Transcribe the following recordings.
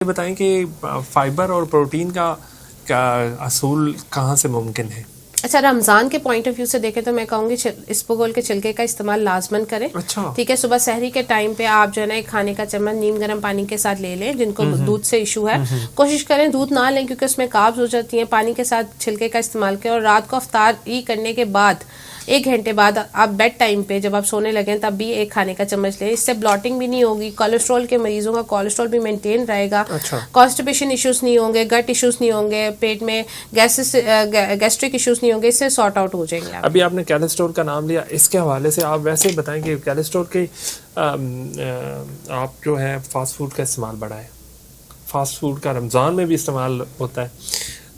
ये बताएं कि फाइबर और प्रोटीन का असूल कहाँ से मुमकिन है? अच्छा, रमज़ान के पॉइंट ऑफ व्यू से देखें तो मैं कहूँगी इसबगोल के छिलके का इस्तेमाल लाजमन करें। अच्छा। ठीक है, सुबह सहरी के टाइम पे आप जो है ना एक खाने का चम्मच नीम गर्म पानी के साथ ले लें। जिनको दूध से इशू है कोशिश करें दूध ना लें, क्योंकि उसमें कार्ब्स हो जाती हैं। पानी के साथ छिलके का इस्तेमाल करें और रात को अफ्तारी करने के बाद 1 घंटे बाद आप बेड टाइम पे जब आप सोने लगें तब भी एक खाने का चम्मच लें। इससे ब्लॉटिंग भी नहीं होगी, कोलेस्ट्रॉल के मरीजों का कोलेस्ट्रॉल भी मेंटेन रहेगा। अच्छा। कॉन्स्टिपेशन इश्यूज नहीं होंगे, गट इश्यूज नहीं होंगे, पेट में गैस्ट्रिक इश्यूज नहीं होंगे, इससे सॉर्ट आउट हो जाएंगे आप। अभी आपने कोलेस्ट्रॉल का नाम लिया, इसके हवाले से आप वैसे बताएं कि कोलेस्ट्रॉल के आप जो है फास्ट फूड का इस्तेमाल बढ़ाएं। फास्ट फूड का रमज़ान में भी इस्तेमाल होता है,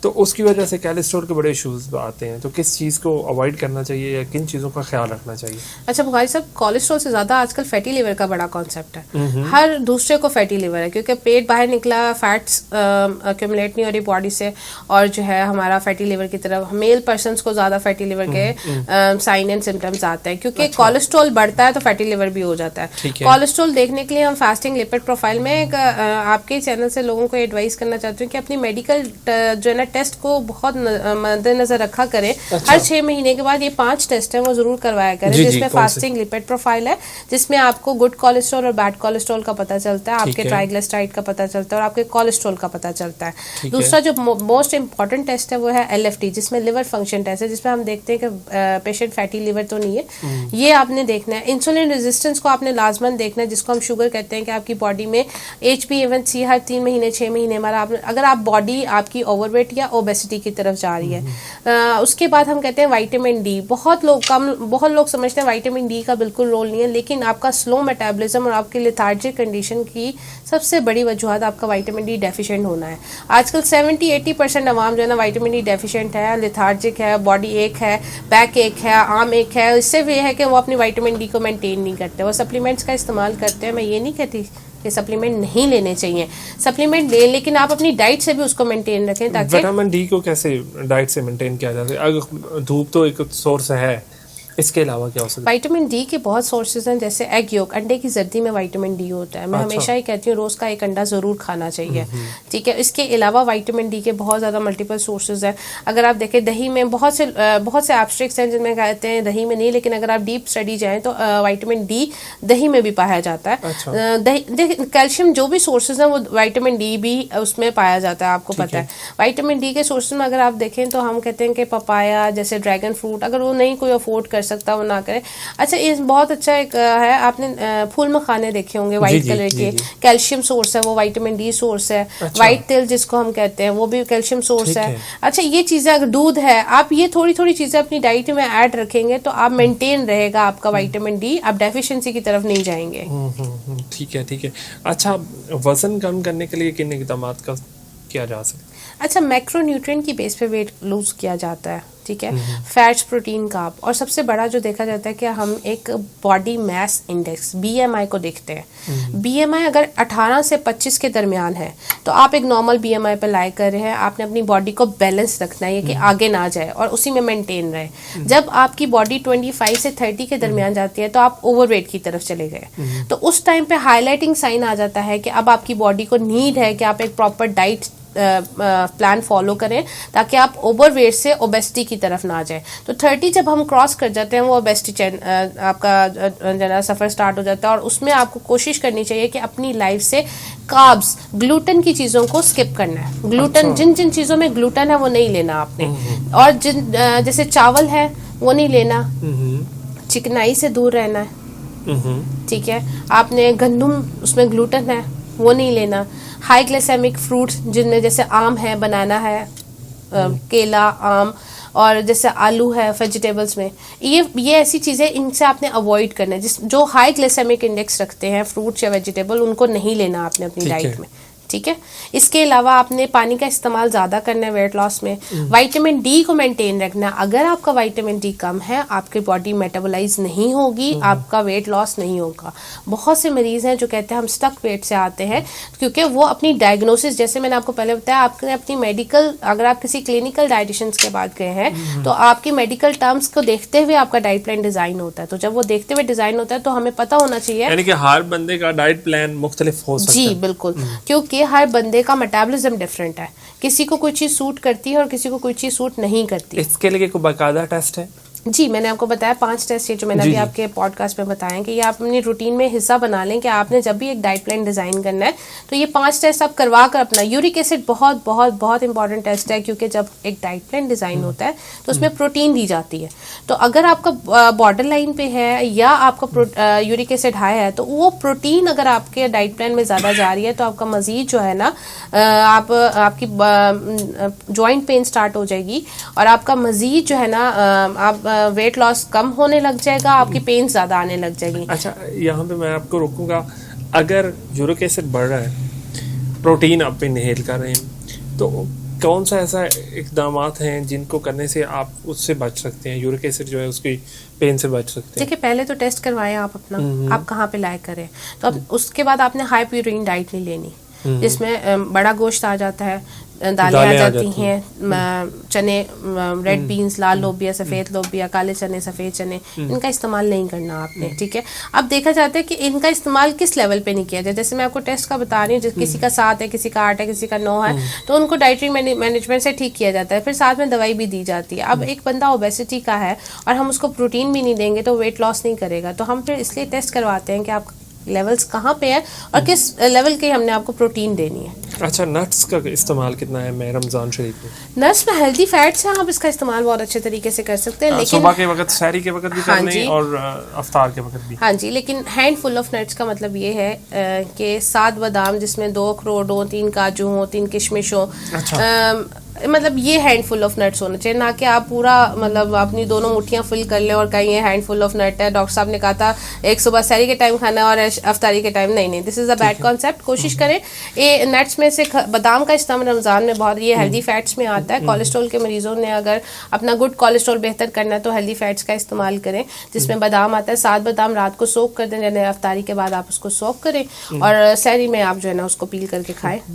तो उसकी वजह से कोलेस्ट्रॉल के बड़े इश्यूज आते हैं। तो किस चीज़ को अवॉइड करना चाहिए या किन चीज़ों का ख्याल रखना चाहिए? अच्छा बुखारी साहब, कोलेस्ट्रॉल से ज़्यादा आजकल फैटी लिवर का बड़ा कॉन्सेप्ट है। हर दूसरे को फैटी लिवर है, क्योंकि पेट बाहर निकला, फैट्स अक्यूमुलेट नहीं हो रही बॉडी से, और जो है हमारा फैटी लिवर की तरफ मेल पर्सन को ज़्यादा फैटी लिवर के साइन एंड सिम्टम्स आते हैं। क्योंकि कोलेस्ट्रॉल बढ़ता है तो फैटी लिवर भी हो जाता है। कोलेस्ट्रॉल देखने के लिए हम फास्टिंग लिपिड प्रोफाइल में एक आपके चैनल से लोगों को एडवाइस करना चाहती हूँ कि अपनी मेडिकल जो है ना टेस्ट को बहुत मद्देनजर रखा करें। अच्छा। हर 6 महीने के बाद ये 5 टेस्ट है वो जरूर करवाया करें, जिसमें फास्टिंग लिपिड प्रोफाइल है, जिसमें आपको गुड कोलेस्ट्रॉल और बैड कोलेस्ट्रॉल का पता चलता है, आपके ट्राइग्लिसराइड का पता चलता है और आपके कोलेस्ट्रॉल का पता चलता है। दूसरा जो मोस्ट इंपॉर्टेंट टेस्ट है वो है LFT, जिसमें लिवर फंक्शन टेस्ट है, जिसमें हम देखते हैं कि पेशेंट फैटी लिवर तो नहीं है। ये आपने देखना है। इंसुलिन रेजिस्टेंस को आपने लाजमन देखना है, जिसको हम शुगर कहते हैं, कि आपकी बॉडी में HbA1c हर 3 महीने 6 महीने हमारा अगर आप बॉडी आपकी ओवरवेट या ओबेसिटी की तरफ जा रही है। उसके बाद हम कहते हैं विटामिन डी। बहुत लोग समझते हैं विटामिन डी का बिल्कुल रोल नहीं है, लेकिन आपका स्लो मेटाबॉलिज्म और आपकी लेथार्जिक कंडीशन की सबसे बड़ी वजूहत आपका विटामिन डी डेफिशिएंट होना है। आजकल 70-80% अवाम जो है ना विटामिन डी डेफिशिएंट है, लेथार्जिक है, बॉडी एक है, बैक एक है, आर्म एक है। इससे भी है कि वो अपनी विटामिन डी को मेंटेन नहीं करते, वो सप्लीमेंट्स का इस्तेमाल करते हैं। मैं ये नहीं कहती कि सप्लीमेंट नहीं लेने चाहिए, सप्लीमेंट लें, लेकिन आप अपनी डाइट से भी उसको मेंटेन रखें। ताकि विटामिन डी को कैसे डाइट से मेंटेन किया जाता है? अगर धूप तो एक सोर्स है, इसके अलावा क्या हो सकता है? विटामिन डी के बहुत सोर्सेज हैं, जैसे एग योक, अंडे की जर्दी में विटामिन डी होता है। मैं हमेशा ही कहती हूँ रोज का 1 अंडा जरूर खाना चाहिए। ठीक है, इसके अलावा विटामिन डी के बहुत ज़्यादा मल्टीपल सोर्सेज हैं। अगर आप देखें दही में बहुत से एब्स्ट्रैक्ट्स हैं जिनमें कहते हैं दही में नहीं, लेकिन अगर आप डीप स्टडी जाएँ तो विटामिन डी दही में भी पाया जाता है। कैल्शियम जो भी सोर्सेज हैं वो विटामिन डी भी उसमें पाया जाता है, आपको पता है। विटामिन डी के सोर्सेज में अगर आप देखें तो हम कहते हैं कि पपाया जैसे ड्रैगन फ्रूट, अगर वो नहीं कोई अफोर्ड कर सकता वो ना करे। अच्छा, ये बहुत अच्छा एक है, आपने फूल मखाने देखे होंगे व्हाइट कलर के, कैल्शियम सोर्स है, वो विटामिन डी सोर्स है। व्हाइट तिल जिसको हम कहते हैं वो भी कैल्शियम सोर्स है। अच्छा, ये चीजें, अगर दूध है, आप ये थोड़ी थोड़ी चीजें अपनी डाइट में ऐड रखेंगे तो आप मेंटेन रहेगा आपका विटामिन डी, आप डेफिशिएंसी की तरफ नहीं जाएंगे। ठीक है, ठीक है। अच्छा, वजन कम करने के लिए किन इक़दाम का किया जा सकता है? अच्छा, मैक्रोन्यूट्रिएंट की बेस पे वेट लूज किया जाता है। ठीक है, फैट्स, प्रोटीन, कार्ब, और सबसे बड़ा जो देखा जाता है कि हम एक बॉडी मास इंडेक्स BMI को देखते हैं। BMI अगर 18 से 25 के दरमियान है तो आप एक नॉर्मल BMI पर लाए कर रहे हैं। आपने अपनी बॉडी को बैलेंस रखना है कि आगे ना जाए और उसी में मेंटेन रहे। जब आपकी बॉडी 25 से 30 के दरमियान जाती है तो आप ओवरवेट की तरफ चले गए, तो उस टाइम पे हाईलाइटिंग साइन आ जाता है कि अब आपकी बॉडी को नीड है कि आप एक प्रॉपर डाइट प्लान फॉलो करें ताकि आप ओवरवेट से ओबेसिटी की तरफ ना जाए। तो 30 जब हम क्रॉस कर जाते हैं वो ओबेसिटी आपका सफ़र स्टार्ट हो जाता है, और उसमें आपको कोशिश करनी चाहिए कि अपनी लाइफ से कार्ब्स, ग्लूटेन की चीज़ों को स्किप करना है। ग्लूटेन, जिन जिन चीज़ों में ग्लूटेन है वो नहीं लेना आपने, और जैसे चावल है वो नहीं लेना, चिकनाई से दूर रहना है। ठीक है, आपने गंदम, उसमें ग्लूटेन है वो नहीं लेना। हाई ग्लाइसेमिक फ्रूट्स जिनमें जैसे आम है, बनाना है, केला, आम, और जैसे आलू है वेजिटेबल्स में, ये ऐसी चीज़ें, इनसे आपने अवॉइड करना है। जो हाई ग्लाइसेमिक इंडेक्स रखते हैं फ्रूट्स या वेजिटेबल, उनको नहीं लेना आपने अपनी डाइट में। ठीक है, इसके अलावा आपने पानी का इस्तेमाल ज़्यादा करना है वेट लॉस में। विटामिन डी को मेंटेन रखना है। अगर आपका विटामिन डी कम है, आपकी बॉडी मेटाबोलाइज नहीं होगी, आपका वेट लॉस नहीं होगा। बहुत से मरीज हैं जो कहते हैं हम स्टक वेट से आते हैं, क्योंकि वो अपनी डायग्नोसिस, जैसे मैंने आपको पहले बताया, आपने अपनी मेडिकल, अगर आप किसी क्लिनिकल डाइटिशियंस के बाद गए हैं तो आपकी मेडिकल टर्म्स को देखते हुए आपका डाइट प्लान डिजाइन होता है। तो जब वो देखते हुए डिजाइन होता है तो हमें पता होना चाहिए, यानी कि हर बंदे का डाइट प्लान मुख्तलिफ हो सकता है। जी बिल्कुल, क्योंकि ये हर बंदे का मेटाबॉलिज्म डिफरेंट है, किसी को कोई चीज़ सूट करती है और किसी को कोई चीज़ सूट नहीं करती। इसके लिए कोई बाकायदा टेस्ट है? जी, मैंने आपको बताया 5 टेस्ट ये जो मैंने अभी आपके पॉडकास्ट में बताया कि ये आप अपनी रूटीन में हिस्सा बना लें कि आपने जब भी एक डाइट प्लान डिज़ाइन करना है तो ये 5 टेस्ट आप करवा कर अपना। यूरिक एसिड बहुत बहुत बहुत इंपॉर्टेंट टेस्ट है, क्योंकि जब एक डाइट प्लान डिज़ाइन होता है तो उसमें प्रोटीन दी जाती है। तो अगर आपका बॉर्डर लाइन पे है या आपका यूरिक एसिड हाई है तो वो प्रोटीन अगर आपके डाइट प्लान में ज़्यादा जा रही है तो आपका मज़ीद जो है ना आपकी जॉइंट पेन स्टार्ट हो जाएगी और आपका मज़ीद जो है ना आप वेट लॉस कम होने लग जाएगा, आपकी पेन ज़्यादा आने लग जाएगी। अच्छा, यहाँ पे मैं आपको रोकूंगा। अगर यूरिक एसिड बढ़ रहा है, प्रोटीन आप इनहेल कर रहे हैं, तो कौन सा ऐसा इकदामात हैं जिनको करने से आप उससे बच सकते हैं, यूरिक एसिड जो है उसकी पेन से बच सकते हैं? देखिए, पहले तो टेस्ट करवाएं आप अपना, आप कहाँ पे लायक करें। तो अब उसके बाद आपने हाई प्रोटीन डाइट नहीं लेनी, जिसमें बड़ा गोश्त आ जाता है, दालें आ जाती हैं, चने, रेड बीन्स, लाल लोबिया, सफ़ेद लोबिया, काले चने, सफ़ेद चने, इनका इस्तेमाल नहीं करना आपने, ठीक है। अब देखा जाता है कि इनका इस्तेमाल किस लेवल पे नहीं किया जाए। जैसे मैं आपको टेस्ट का बता रही हूँ, किसी का 7 है, किसी का 8 है, किसी का 9 है, तो उनको डाइटरी मैनेजमेंट से ठीक किया जाता है, फिर साथ में दवाई भी दी जाती है। अब एक बंदा ओबेसिटी का है और हम उसको प्रोटीन भी नहीं देंगे तो वेट लॉस नहीं करेगा, तो हम फिर इसलिए टेस्ट करवाते हैं कि आप लेवल्स कहाँ पे है और किस लेवल के हमने आपको प्रोटीन देनी है। अच्छा, नट्स का इस्तेमाल कितना है मैं रमज़ान शरीफ में? नट्स में हेल्दी फैट्स हैं, आप इसका इस्तेमाल बहुत अच्छे तरीके से कर सकते हैं, लेकिन सुबह के वक्त, सहरी के वक्त भी करना है और अफ्तार के वक्त भी। हाँ जी, लेकिन हैंडफुल ऑफ नट्स का मतलब ये है कि 7 बादाम जिसमें 2 अखरोट हो, 3 काजू हो, 3 किशमिश हो, मतलब ये हैंडफुल ऑफ नट्स होना चाहिए, ना कि आप पूरा मतलब अपनी दोनों मुट्ठियाँ फिल कर लें और कहीं ये हैंडफुल ऑफ नट है। डॉक्टर साहब ने कहा था एक सुबह सहरी के टाइम खाना और अफ्तारी के टाइम नहीं, this is a bad concept. कोशिश करें ये नट्स में से बादाम का इस्तेमाल रमज़ान में बहुत, ये हेल्दी फैट्स में आता है। कोलेस्ट्रॉल के मरीजों ने अगर अपना गुड कोलेस्ट्रॉल बेहतर करना है तो हेल्दी फैट्स का इस्तेमाल करें, जिसमें बादाम आता है। 7 बादाम रात को सोक कर दें, यानी अफ्तारी के बाद आप उसको सोक करें और सहरी में आप जो है ना उसको पील करके खाएं।